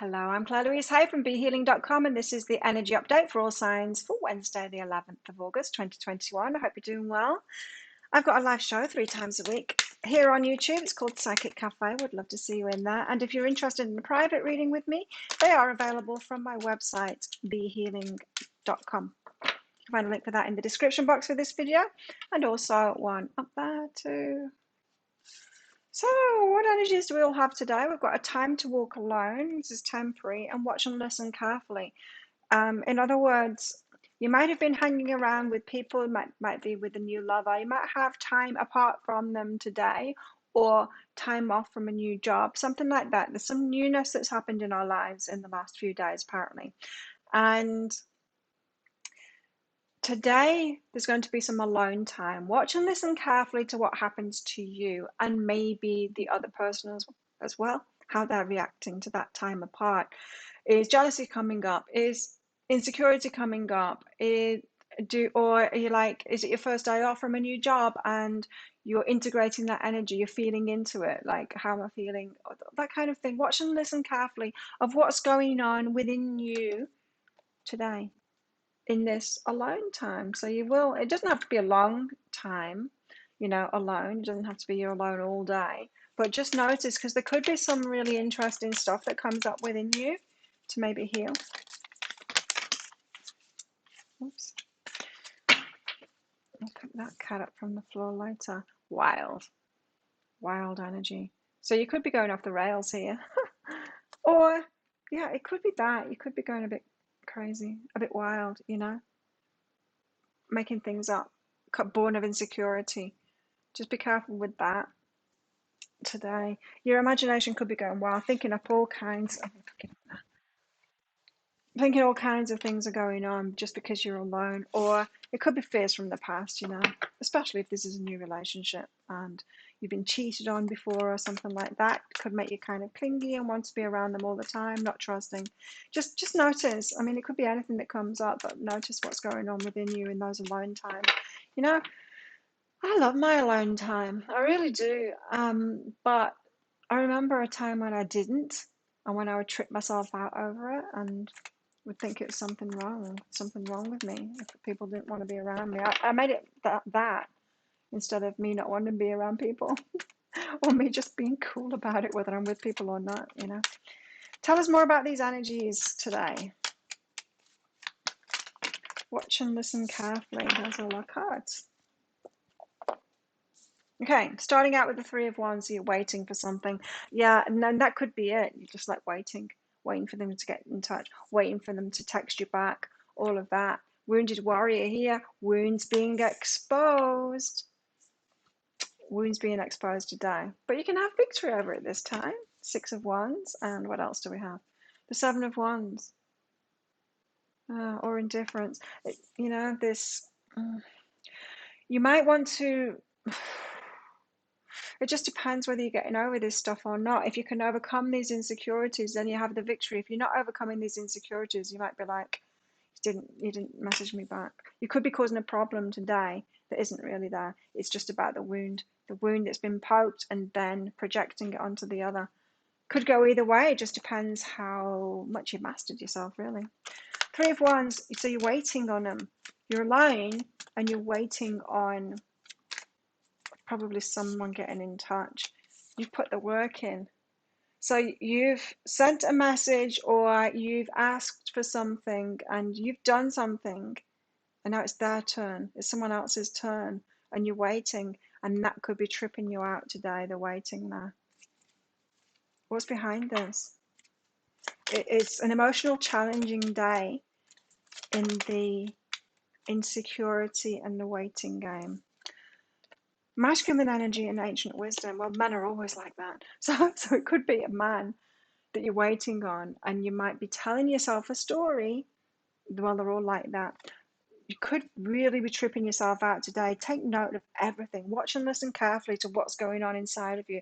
Hello, I'm Claire Louise Hay from BeHealing.com, and this is the energy update for all signs for Wednesday, the 11th of August, 2021. I hope you're doing well. I've got a live show 3 times a week here on YouTube. It's called Psychic Cafe. Would love to see you in there. And if you're interested in a private reading with me, they are available from my website, BeHealing.com. You can find a link for that in the description box for this video, and also one up there too. So, what energies do we all have today? We've got a time to walk alone. This is temporary, and watch and listen carefully. In other words, you might have been hanging around with people, might be with a new lover. You might have time apart from them today, or time off from a new job, something like that. There's some newness that's happened in our lives in the last few days, apparently. And today, there's going to be some alone time. Watch and listen carefully to what happens to you and maybe the other person as well, how they're reacting to that time apart. Is jealousy coming up? Is insecurity coming up? Or are you like, is it your first day off from a new job and you're integrating that energy, you're feeling into it, like how am I feeling? That kind of thing. Watch and listen carefully of what's going on within you today in this alone time. So it doesn't have to be a long time, alone. It doesn't have to be you're alone all day, but just notice, because there could be some really interesting stuff that comes up within you to maybe heal. Oops. I'll pick that cat up from the floor later. Wild energy. So you could be going off the rails here. Or, yeah, it could be that. You could be going a bit crazy, a bit wild, making things up, born of insecurity. Just be careful with that today. Your imagination could be going wild, thinking all kinds of things are going on just because you're alone. Or it could be fears from the past, especially if this is a new relationship and you've been cheated on before or something like that. It could make you kind of clingy and want to be around them all the time, not trusting. Just notice. I mean, it could be anything that comes up, but notice what's going on within you in those alone times. I love my alone time. I really do. But I remember a time when I didn't, and when I would trip myself out over it and would think it was something wrong with me if people didn't want to be around me. I made it that instead of me not wanting to be around people or me just being cool about it, whether I'm with people or not, Tell us more about these energies today. Watch and listen carefully. Those are all our cards. Okay, starting out with the Three of Wands, you're waiting for something. Yeah, and then that could be it. You're just like waiting for them to get in touch, waiting for them to text you back, all of that. Wounded warrior here, wounds being exposed. Wounds being exposed today. But you can have victory over it this time. Six of Wands, and what else do we have? The Seven of Wands. Or indifference. This... you might want to... It just depends whether you're getting over this stuff or not. If you can overcome these insecurities, then you have the victory. If you're not overcoming these insecurities, you might be like, you didn't message me back. You could be causing a problem today that isn't really there. It's just about the wound that's been poked and then projecting it onto the other. Could go either way. It just depends how much you've mastered yourself, really. Three of Wands, so you're waiting on them. You're alone and you're waiting on probably someone getting in touch. You've put the work in. So you've sent a message or you've asked for something and you've done something, and now it's their turn. It's someone else's turn and you're waiting, and that could be tripping you out today, the waiting there. What's behind this? It's an emotional, challenging day in the insecurity and the waiting game. Masculine energy and ancient wisdom. Well, men are always like that. So it could be a man that you're waiting on, and you might be telling yourself a story. Well, they're all like that. You could really be tripping yourself out today. Take note of everything. Watch and listen carefully to what's going on inside of you.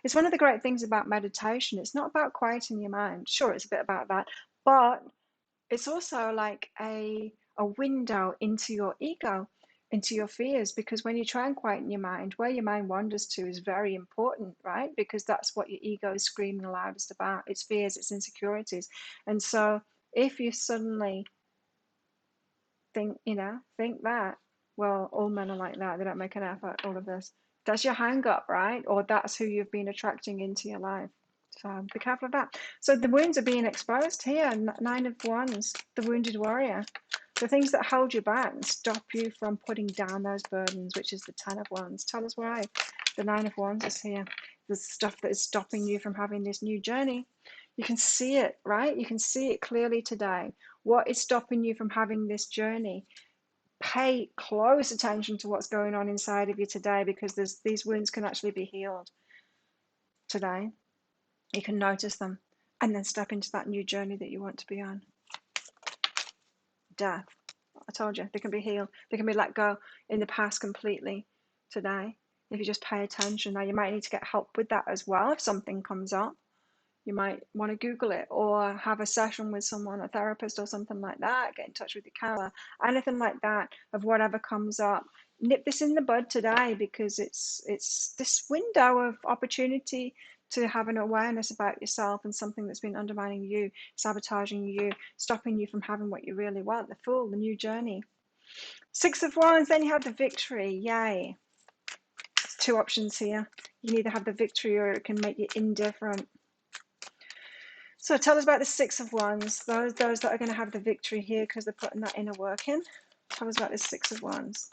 It's one of the great things about meditation. It's not about quieting your mind. Sure, it's a bit about that, but it's also like a window into your ego. into your fears, because when you try and quieten your mind, where your mind wanders to is very important, right? Because that's what your ego is screaming loudest about. It's fears, it's insecurities. And so if you suddenly think that, well, all men are like that, they don't make an effort, all of this, that's your hang up, right? Or that's who you've been attracting into your life. So be careful of that. So the wounds are being exposed here. Nine of Wands, the wounded warrior. The things that hold you back and stop you from putting down those burdens, which is the Ten of Wands. Tell us why. The Nine of Wands is here. The stuff that is stopping you from having this new journey. You can see it, right? You can see it clearly today. What is stopping you from having this journey? Pay close attention to what's going on inside of you today, because these wounds can actually be healed today. You can notice them and then step into that new journey that you want to be on. Death. I told you, they can be healed. They can be let go in the past completely today. If you just pay attention. Now, you might need to get help with that as well if something comes up. You might want to Google it or have a session with someone, a therapist or something like that. Get in touch with your counselor, anything like that, of whatever comes up. Nip this in the bud today, because it's this window of opportunity to have an awareness about yourself and something that's been undermining you, sabotaging you, stopping you from having what you really want, the Fool, the new journey. Six of Wands, then you have the victory. Yay. There's two options here. You can either have the victory or it can make you indifferent. So tell us about the Six of Wands, those that are going to have the victory here because they're putting that inner work in. Tell us about the Six of Wands.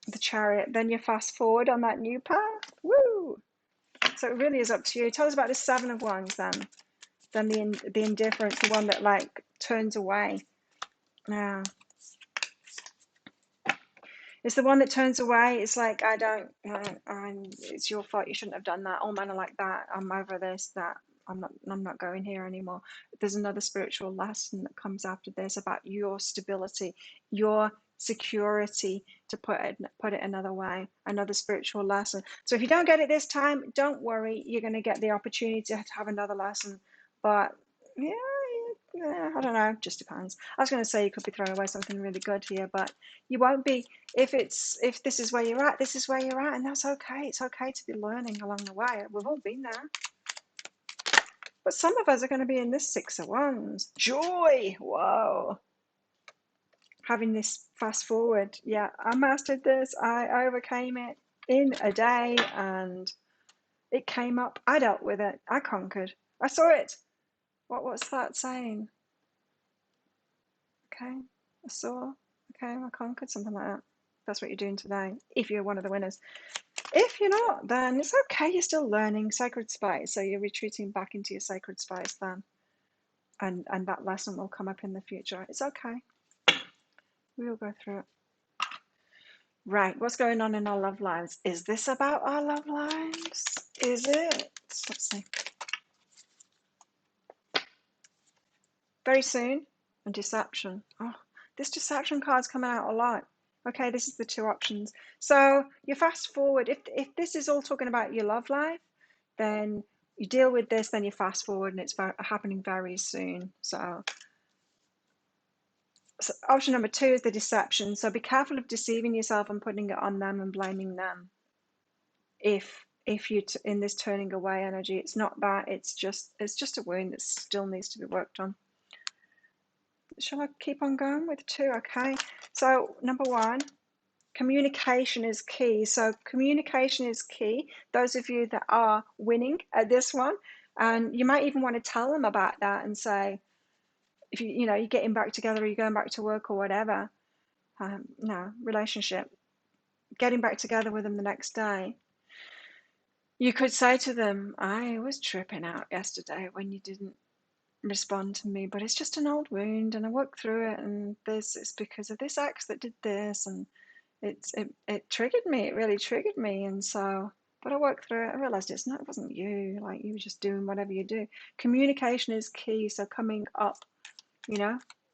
The Chariot. Then you fast forward on that new path. Woo! So it really is up to you. Tell us about the Seven of Wands then. Then the indifference, the one that like turns away. Yeah. It's the one that turns away. It's like, it's your fault. You shouldn't have done that. All men are like that. I'm over this, that. I'm not going here anymore. There's another spiritual lesson that comes after this about your stability, your security, to put it another way, another spiritual lesson. So if you don't get it this time, don't worry. You're going to get the opportunity to have another lesson. But yeah, I don't know. Just depends. I was going to say you could be throwing away something really good here, but you won't be. If this is where you're at, this is where you're at, and that's okay. It's okay to be learning along the way. We've all been there. But some of us are going to be in this Six of Wands. Joy! Whoa. Having this fast forward. Yeah, I mastered this. I overcame it in a day, and it came up. I dealt with it. I conquered. I saw it. What's that saying? Okay, I saw. Okay, I conquered, something like that. That's what you're doing today, if you're one of the winners. If you're not, then it's okay. You're still learning sacred space. So you're retreating back into your sacred space then. And that lesson will come up in the future. It's okay. We will go through it. Right, what's going on in our love lives? Is this about our love lives? Is it? Let's see. Very soon. And deception. Oh, this deception card's coming out a lot. Okay, this is the two options. So you fast forward. If this is all talking about your love life, then you deal with this, then you fast forward, and it's happening very soon. So option number two is the deception. So be careful of deceiving yourself and putting it on them and blaming them. If you in this turning away energy, it's not that. It's just a wound that still needs to be worked on. Shall I keep on going with two? Okay. So number one, communication is key. So communication is key. Those of you that are winning at this one, and you might even want to tell them about that and say, if you're getting back together or you're going back to work or whatever, relationship, getting back together with them the next day, you could say to them, I was tripping out yesterday when you didn't respond to me, but it's just an old wound and I worked through it, and it's because of this ex that did this, and it triggered me. It really triggered me, and so, but I worked through it. I realized it wasn't you. Like, you were just doing whatever you do. Communication is key. So coming up,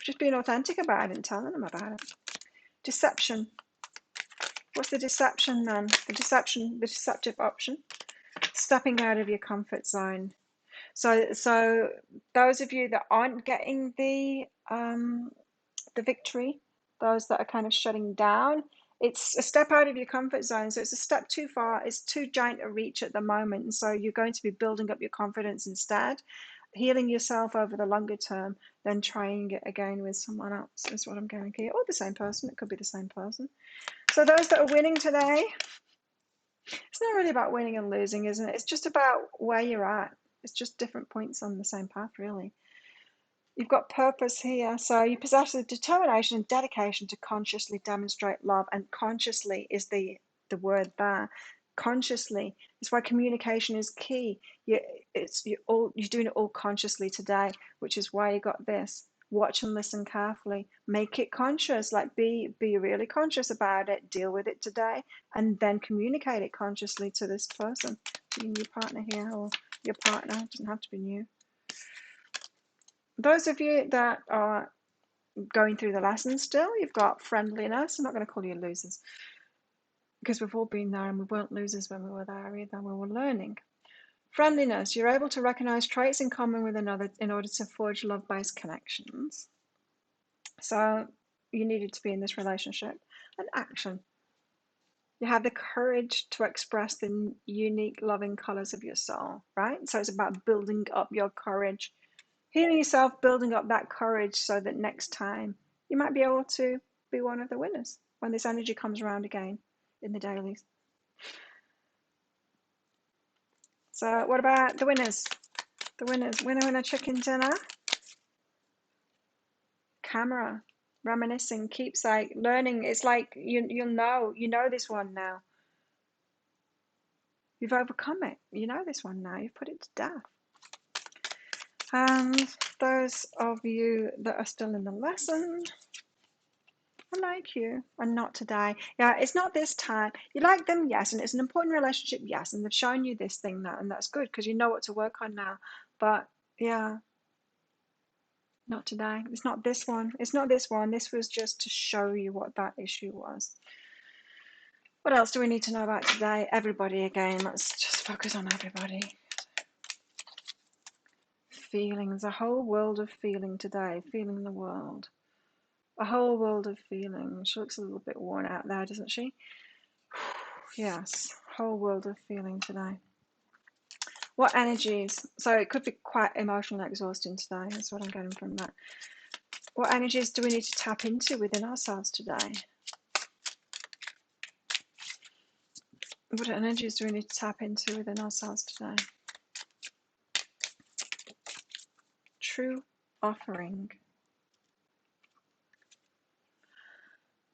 just being authentic about it and telling them about it. Deception. What's the deception then? The deceptive option. Stepping out of your comfort zone. So those of you that aren't getting the victory, those that are kind of shutting down. It's a step out of your comfort zone, so it's a step too far. It's too giant a reach at the moment, and so you're going to be building up your confidence instead, healing yourself over the longer term, then trying it again with someone else is what I'm getting here, or the same person. It could be the same person. So those that are winning today, it's not really about winning and losing, isn't it? It's just about where you're at. It's just different points on the same path, really. You've got purpose here. So you possess the determination and dedication to consciously demonstrate love. And consciously is the word there. Consciously is why communication is key. You're doing it all consciously today, which is why you got this. Watch and listen carefully. Make it conscious. Like be really conscious about it. Deal with it today, and then communicate it consciously to this person, your new partner here, or your partner. It doesn't have to be new. Those of you that are going through the lessons still, you've got friendliness. I'm not going to call you losers, because we've all been there, and we weren't losers when we were there either. We were learning. Friendliness, you're able to recognize traits in common with another in order to forge love-based connections. So you needed to be in this relationship. And action, you have the courage to express the unique loving colors of your soul, right? So it's about building up your courage, healing yourself, building up that courage so that next time you might be able to be one of the winners when this energy comes around again in the dailies. So what about the winners? The winners, winner, chicken dinner, camera, reminiscing, keepsake, learning. It's like you know this one now. You've overcome it. You know this one now. You've put it to death. And those of you that are still in the lesson, I like you, and not today. Yeah, it's not this time. You like them, yes, and it's an important relationship, yes, and they've shown you this thing now, and that's good because you know what to work on now. But yeah, not today. It's not this one. It's not this one. This was just to show you what that issue was. What else do we need to know about today? Everybody again. Let's just focus on everybody. Feelings, a whole world of feeling today. Feeling the world. A whole world of feeling. She looks a little bit worn out there, doesn't she? Yes, whole world of feeling today. What energies? So it could be quite emotionally exhausting today. That's what I'm getting from that. What energies do we need to tap into within ourselves today? What energies do we need to tap into within ourselves today? True offering.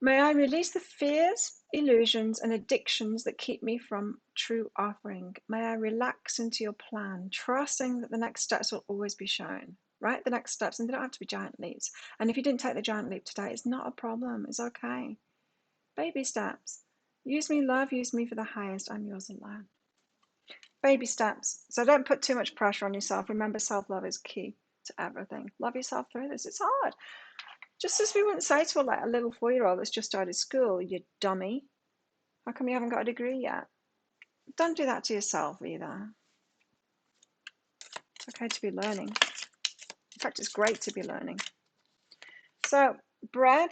May I release the fears, illusions, and addictions that keep me from true offering. May I relax into your plan, trusting that the next steps will always be shown, right? The next steps, and they don't have to be giant leaps. And if you didn't take the giant leap today, it's not a problem. It's okay. Baby steps. Use me, love, use me for the highest. I'm yours alone. Baby steps. So don't put too much pressure on yourself. Remember, self-love is key to everything. Love yourself through this. It's hard. Just as we wouldn't say to a little 4-year-old that's just started school, you dummy, how come you haven't got a degree yet? Don't do that to yourself either. It's okay to be learning. In fact, it's great to be learning. So, bread,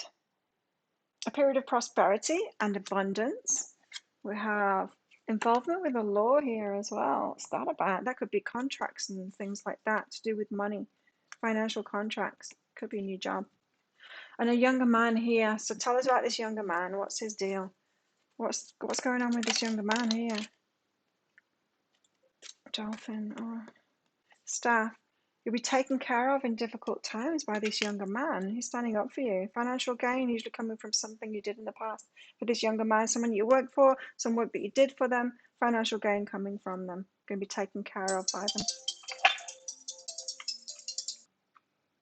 a period of prosperity and abundance. We have involvement with the law here as well. What's that about? That could be contracts and things like that to do with money, financial contracts. Could be a new job. And a younger man here. So tell us about this younger man. What's his deal? What's going on with this younger man here? Dolphin or staff. You'll be taken care of in difficult times by this younger man. He's standing up for you. Financial gain usually coming from something you did in the past. For this younger man, someone you worked for, some work that you did for them, financial gain coming from them. Going to be taken care of by them.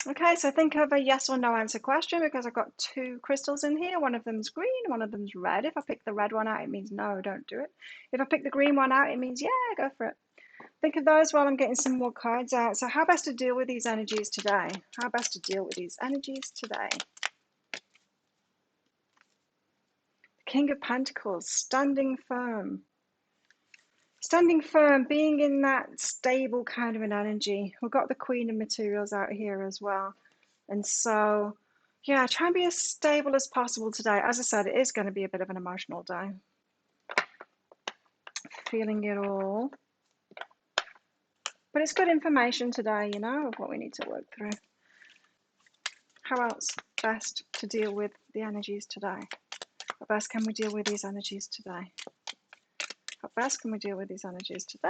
Okay, so think of a yes or no answer question because I've got 2 crystals in here. One of them's green, one of them's red. If I pick the red one out, it means no, don't do it. If I pick the green one out, it means yeah, go for it. Think of those while I'm getting some more cards out. So how best to deal with these energies today? How best to deal with these energies today? King of Pentacles, standing firm. Standing firm, being in that stable kind of an energy. We've got the Queen of Materials out here as well. And so Yeah, try and be as stable as possible today. As I said, it is going to be a bit of an emotional day. Feeling it all. But it's good information today, you know, of what we need to work through. How else best to deal with the energies today? How best can we deal with these energies today? How best can we deal with these energies today?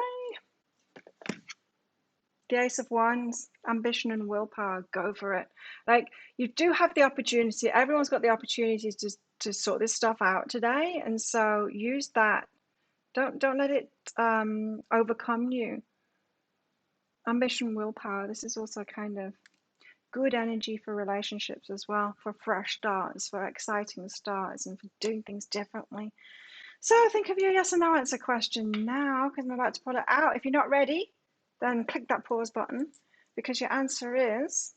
The Ace of Wands, ambition and willpower, go for it. Like, you do have the opportunity. Everyone's got the opportunity to sort this stuff out today, and so use that. Don't let it overcome you. Ambition, willpower. This is also kind of good energy for relationships as well, for fresh starts, for exciting starts, and for doing things differently. So think of your yes or no answer question now, because I'm about to pull it out. If you're not ready, then click that pause button, because your answer is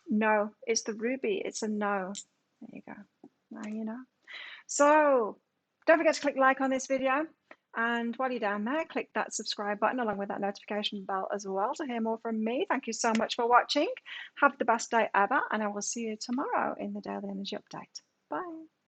no. It's the ruby. It's a no. There you go. Now you know. So don't forget to click like on this video. And while you're down there, click that subscribe button along with that notification bell as well to hear more from me. Thank you so much for watching. Have the best day ever, and I will see you tomorrow in the Daily Energy Update.